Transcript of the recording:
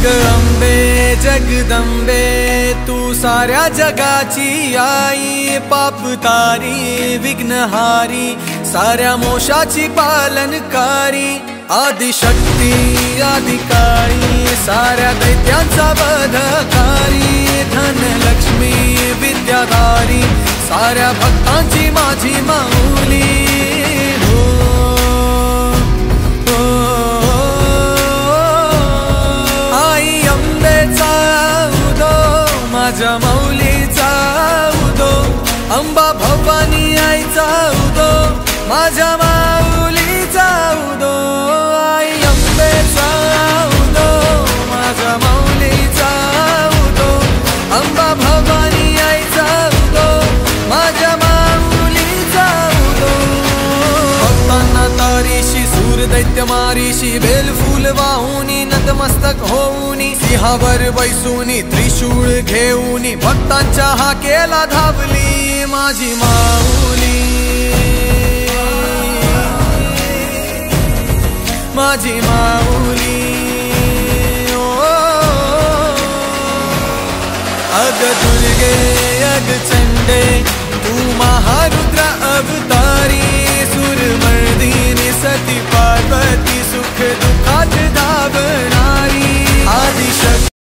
अग अंबे जगदंबे तू साऱ्या जगाची आई, पाप तारी विघ्नहारी साऱ्या मोशाची पालनकारी, आदिशक्ती आदिकाळी साऱ्या दैत्यांचा वधकारी, धनलक्ष्मी विद्याधारी साऱ्या भक्तांची माझी माऊली। आई अंबेचा उदो माझ्या माऊलीचा उदो, अंबा भवानी आईचा उदो माझ्या माऊलीचा उदो। आई अंबेचा उदो माझ्या माऊलीचा उदो, अंबा भवानी आईचा उदो माझ्या माऊलीचा उदो। भक्तांना तारीशी सूर दैत्य मारीशी, बेलफूल वाहुनी नतमस्तक होऊनी, सिंहावर बैसूनी त्रिशूळ घेऊनी, भक्तांच्या हाकेला धावली माझी माऊली, माझी माऊली। अग दुर्गे अग चंडे तू महा